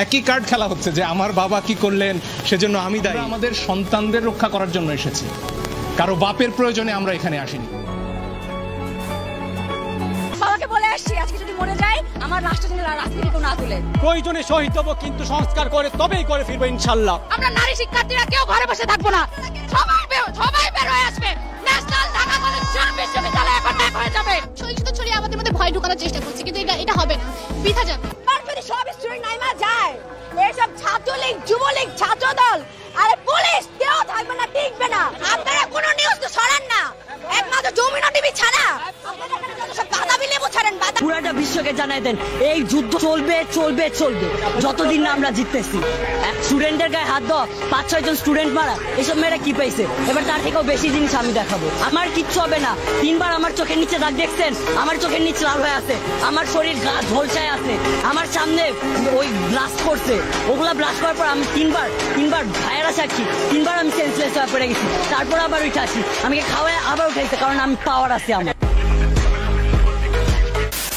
একই কার্ড খেলা হচ্ছে যে আমার বাবা কি করলেন সেজন্য আমি দায়ী। আমাদের সন্তানদের রক্ষা করার জন্য এসেছি, কারো বাপের প্রয়োজনে আমরা এখানে আসিনি। বাবাকে বলে আসছি আজকে যদি মরে যায় আমার রাষ্ট্র যেন রাজনীতি কেউ না তুলে। প্রয়োজনে শহীদ হবো, কিন্তু সংস্কার করে তবেই করে ফিরবো ইনশাল্লাহ। আমরা নারী শিক্ষার্থীরা কেউ ঘরে বসে থাকবো না, সবাই বের হয়ে আসবে। ন্যাশনাল ঢাকা কলেজ বিশ্ববিদ্যালয় এখন এক হয়ে যাবে। ছড়িয়ে ছড়িয়ে আমাদের মধ্যে ভয় ঢোকানোর চেষ্টা করছে, কিন্তু এটা হবে না, বৃথা যাবে। যদি সব স্টুডেন্ট নাইমা যায়, এইসব ছাত্রলীগ, যুবলীগ, ছাত্রদল আরে পুলিশ কেউ থাকবে না, টিকবে না। আপনারা কোনো নিউজ তো ছড়ান না, একমাত্র যমুনা টিভি ছাড়া আপনারা এখানে সব বাতাবি লেবু ছাড়েন। পুরাটা বিশ্বকে জানাই দেন এই যুদ্ধ চলবে চলবে চলবে যতদিন না আমরা জিততেছি। এক স্টুডেন্টের গায়ে হাত দেওয়া, 5-6 জন স্টুডেন্ট মারা, এসব মেয়েরা কি পাইছে? এবার তার থেকেও বেশি জিনিস আমি দেখাবো। আমার কিচ্ছু হবে না। 3বার আমার চোখের নিচে দাগ দেখছেন, আমার চোখের নিচে লাল হয়ে আছে, আমার শরীর গা ঝলসায় আছে, আমার সামনে ওই ব্লাস্ট করছে, ওগুলা ব্লাস্ট করার পর আমি তিনবার ভাইয়েরা সাক্ষী, 3বার আমি সেন্সলেস হয়ে পড়ে গেছি, তারপর আবার উঠে আসি, আমাকে খাওয়ায় আবার উঠাইছে, কারণ আমি পাওয়ার আছে আমার।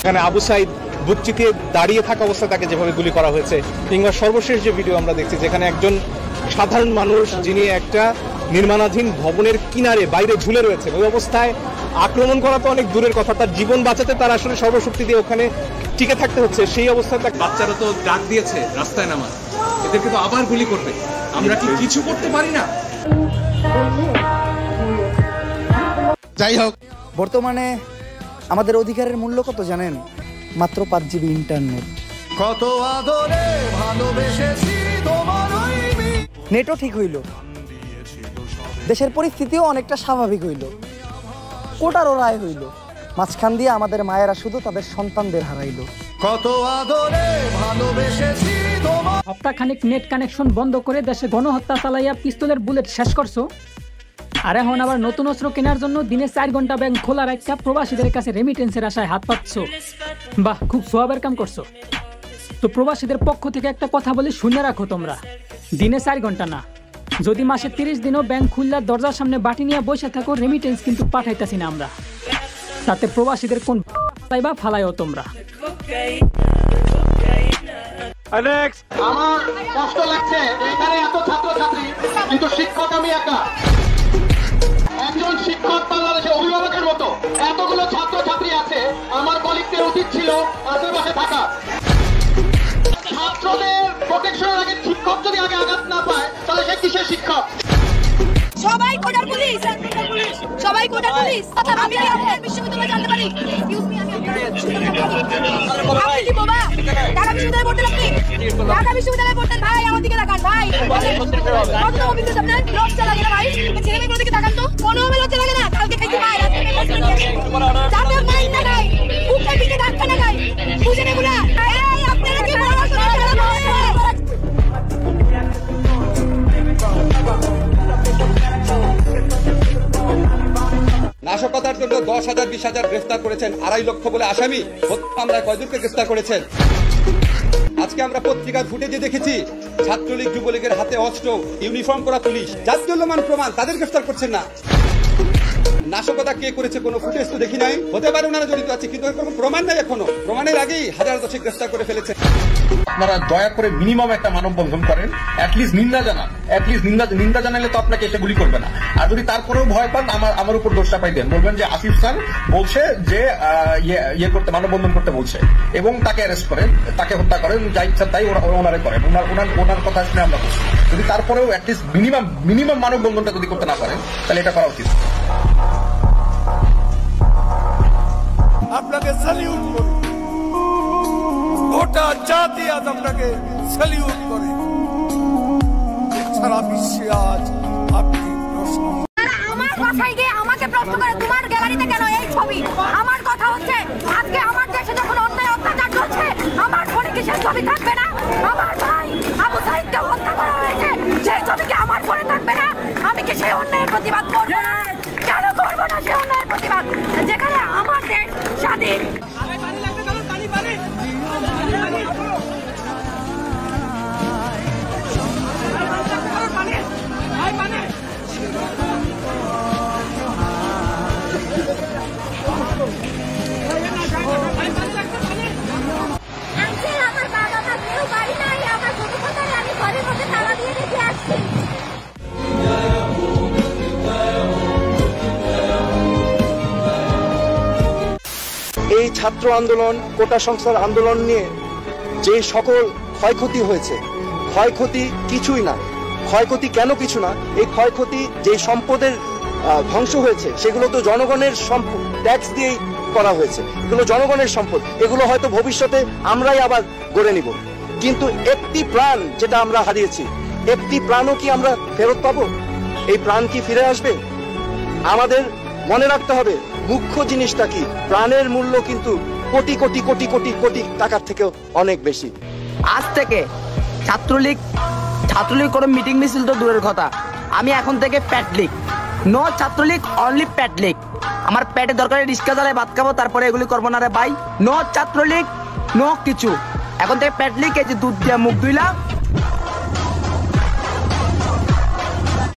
এখানে আবু সাইদ বুকচিতে দাঁড়িয়ে থাকা অবস্থায় তাকে যেভাবে গুলি করা হয়েছে, কিংবা সর্বশেষ যে ভিডিও আমরা দেখছি যেখানে একজন সাধারণ মানুষ যিনি একটা নির্মাণাধীন ভবনের কিনারে বাইরে ঝুলে রয়েছে, ওই অবস্থায় আক্রমণ করা তো অনেক দূরের কথা, তার জীবন বাঁচাতে তার আসলে সর্বশক্তি দিয়ে ওখানে টিকে থাকতে হচ্ছে। সেই অবস্থায় বাচ্চারা তো ডাক দিয়েছে রাস্তায় নামার, এদেরকে তো আবার গুলি করবে, আমরা কি কিছু করতে পারি না? যাই হোক, বর্তমানে আমাদের অধিকারের মূল্য কত জানেন? মাত্র 5 GB ইন্টারনেট। কত আদরে ভালোবেসেছি তোমারই নেটও ঠিক হইল, দেশের পরিস্থিতিও অনেকটা স্বাভাবিক হইল, কোটারও রায় হইল, মাঝখান দিয়ে আমাদের মায়েরা শুধু তাদের সন্তানদের হারাইল। কত আদরে ভালোবেসেছি তোমার। সপ্তাহখানিক নেট কানেকশন বন্ধ করে দেশে গণহত্যা চালাইয়া পিস্তলের বুলেট শেষ করছো, আর এখন আবার নতুন অস্ত্র কেনার জন্য দিনে 4 ঘন্টা ব্যাংক খোলা রাখা প্রবাসীদের কাছে রেমিটেন্সের আশায় হাত পাচ্ছ। বাহ, খুব সোয়াবের কাম করছো। তো প্রবাসীদের পক্ষ থেকে একটা কথা বলি, শুনে রাখো, তোমরা দিনে 4 ঘন্টা না, যদি মাসে 30 দিনও ব্যাংক খুললা দরজার সামনে বাটি নিয়ে বসে থাকো, রেমিটেন্স কিন্তু পাঠাইতাছি না আমরা। তাতে প্রবাসীদের কোন পাইবা ফালাইও তোমরা। আমার কষ্ট লাগছে, এখানে এত ছাত্রছাত্রী কিন্তু শিক্ষক আমি একা। একজন শিক্ষক বাংলাদেশের অভিভাবকের মতো এতগুলো ছাত্রছাত্রী আছে, আমার কলিগদের উচিত ছিল আশেপাশে থাকা। ছাত্রদের প্রোটেকশনের আগে শিক্ষক যদি আগে আঘাত না পায় তাহলে সে কিসের শিক্ষক? সবাই কোটার পুলিশ, সবাই কোটার পুলিশ। আমি আপনার বিশ্ববিদ্যালয়ে জানতে পারি, এক্সকিউজ মি, আমি আপনার আপনি কি বাবা ঢাকা বিশ্ববিদ্যালয়ে পড়তেন? আপনি ঢাকা বিশ্ববিদ্যালয়ে পড়তেন? ভাই আমার দিকে তাকান, ভাই কত অভিজ্ঞতা আপনার? লজ্জা লাগে না ভাই? ছেলে মেয়েগুলোর দিকে তাকান তো, কোনো লজ্জা লাগে না? কালকে খাইছি ভাই, যাতে মাইন না গায়, বুকের দিকে ধাক্কা না গায়, বুঝেন এগুলা? এই আপনারা কি পরামর্শ দেন? নাশকতার জন্য 10,000 20,000 গ্রেফতার করেছেন, 2.5 লক্ষ বলে আসামি মামলায় কয়জনকে গ্রেফতার করেছেন? আজকে আমরা পত্রিকার ফুটেজে দেখেছি ছাত্রলীগ যুবলীগের হাতে অস্ত্র, ইউনিফর্ম করা পুলিশ, যার চলমান প্রমাণ, তাদের গ্রেফতার করছেন না। নাশকতা কে করেছে কোনো ফুটেজ তো দেখি নাই, হতে পারে ওনারা জড়িত আছে, কিন্তু কোনো প্রমাণ নাই এখনো। প্রমাণের আগেই 1000 গ্রেফতার করে ফেলেছে। আপনারা দয়া করে মিনিমাম একটা মানববন্ধন করেন, অ্যাটলিস্ট নিন্দা জানান, অ্যাটলিস্ট নিন্দা জানালে তো আপনাকে এটা গুলি করবে না। আর যদি তারপরেও ভয় পান, আমার উপর দোষটা পাই দেন, বলবেন যে আসিফ স্যার বলছে যে ইয়ে করতে, মানববন্ধন করতে বলছে, এবং তাকে অ্যারেস্ট করেন, তাকে হত্যা করেন, যা ইচ্ছা তাই ওনারে করেন, ওনার কথা শুনে আমরা বলছি। যদি তারপরেও অ্যাটলিস্ট মিনিমাম মানববন্ধনটা যদি করতে না পারেন, তাহলে এটা করা উচিত। আপনাকে স্যালিউট করি, গোটা জাতি আজ আপনাকে স্যালিউট করে। সারা বিশ্বে আজ আপনি আমার কথাই গিয়ে আমাকে প্রশ্ন করে, তোমার গ্যালারিতে কেন এই ছবি? আমার কথা হচ্ছে আজকে আমার দেশে যখন অন্যায় অত্যাচার চলছে, আমার ফোনে কি সেই ছবি থাকবে না? আমার ভাই আবু সাইদকে হত্যা করা হয়েছে, সেই ছবি কি আমার ফোনে থাকবে না? আমি কি সেই অন্যায়ের প্রতিবাদ করবো না? কেন করবো না সেই অন্যায়ের প্রতিবাদ, যেখানে আমার দেশ স্বাধীন? আমার বাবা মা কেউ বাড়ি নাই। ছাত্র আন্দোলন, কোটা সংস্কার আন্দোলন নিয়ে যে সকল ক্ষয়ক্ষতি হয়েছে, ক্ষয়ক্ষতি কিছুই না। ক্ষয়ক্ষতি কেন কিছু না? এই ক্ষয়ক্ষতি যে সম্পদের ধ্বংস হয়েছে সেগুলো তো জনগণের সম্পদ, ট্যাক্স দিয়েই করা হয়েছে। এগুলো জনগণের সম্পদ, এগুলো হয়তো ভবিষ্যতে আমরাই আবার গড়ে নিব। কিন্তু একটি প্রাণ যেটা আমরা হারিয়েছি, একটি প্রাণও কি আমরা ফেরত পাবো? এই প্রাণ কি ফিরে আসবে? আমাদের মনে রাখতে হবে মুখ্য জিনিসটা কি, প্রাণের মূল্য কিন্তু কোটি কোটি কোটি কোটি কোটি টাকার থেকেও অনেক বেশি। আজ থেকে ছাত্রলীগ কোনো মিটিং মিছিল তো দূরের কথা, আমি এখন থেকে প্যাটলিগ, নো ছাত্রলীগ, অনলি প্যাটলিগ। আমার পেটে দরকারে রিক্সা চালায় ভাত খাবো, তারপরে এগুলি করবো না রে ভাই। নো ছাত্রলীগ, নো কিছু। এখন থেকে প্যাটলিগ, এই যে দুধ দিয়ে মুখ ধুইলাম,